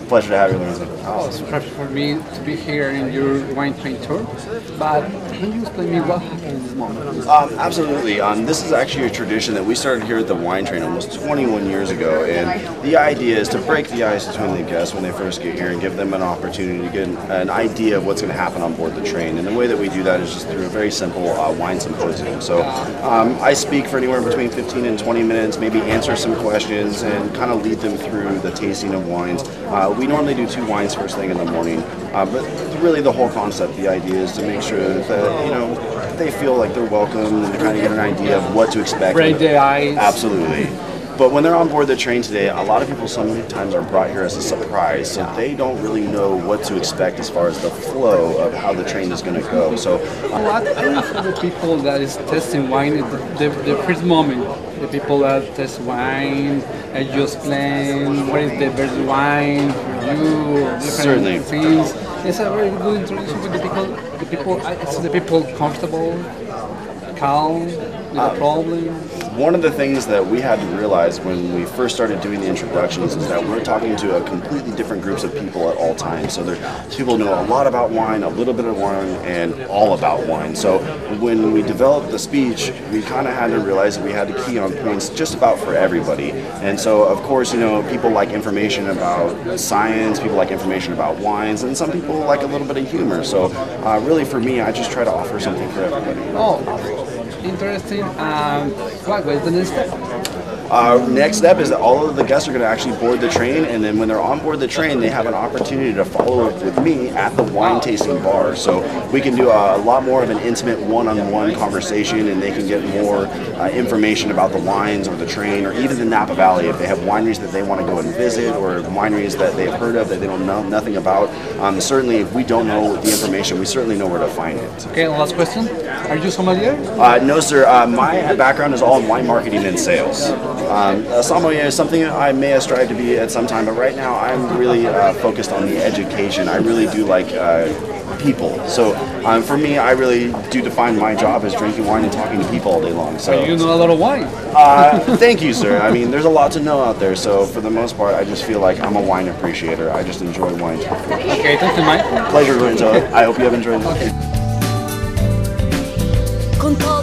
Pleasure to have you, Lorenzo. Oh, it's a pleasure for me to be here in your wine train tour. But can you explain me what happened in this moment? Absolutely. This is actually a tradition that we started here at the wine train almost 21 years ago, and the idea is to break the ice between the guests when they first get here and give them an opportunity to get an idea of what's going to happen on board the train. And the way that we do that is just through a very simple wine symposium. So I speak for anywhere between 15 and 20 minutes, maybe answer some questions and kind of lead them through the tasting of wines. We normally do 2 wines first thing in the morning, but really the whole concept, the idea is to make sure that they feel like they're welcome and to kind of get an idea of what to expect. Break their ice. Absolutely. But when they're on board the train today, a lot of people sometimes are brought here as a surprise, so they don't really know what to expect as far as the flow of how the train is going to go. So, what are for the people that is testing wine at the first moment? The people that test wine and you explain what is the best wine for you, or different Certainly. things. It's a very good introduction for the people. The people comfortable, calm, without problems. One of the things that we had to realize when we first started doing the introductions is that we're talking to a completely different groups of people at all times. So people know a lot about wine, a little bit of wine, and all about wine. So when we developed the speech, we kind of had to realize that we had to key on points just about for everybody. And so, of course, people like information about science, people like information about wines, and some people like a little bit of humor. So really for me, I just try to offer something for everybody. Oh, interesting. What was the next step? Next step is that all of the guests are going to actually board the train, and then when they're on board the train, they have an opportunity to follow up with me at the wine tasting bar. So we can do a lot more of an intimate one-on-one conversation, and they can get more information about the wines or the train or even the Napa Valley if they have wineries that they want to go and visit or wineries that they've heard of that they don't know nothing about. Certainly, if we don't know the information, we certainly know where to find it. Okay, last question. Are you sommelier? No, sir. My background is all in wine marketing and sales. A sommelier is something I may have strived to be at some time, but right now I'm really focused on the education. I really do like people. So for me, I really do define my job as drinking wine and talking to people all day long. So you know a lot of wine. Thank you, sir. I mean, there's a lot to know out there. So for the most part, I just feel like I'm a wine appreciator. I just enjoy wine. Okay, thank you, Mike. Pleasure, Lorenzo. I hope you have enjoyed it. Con todo.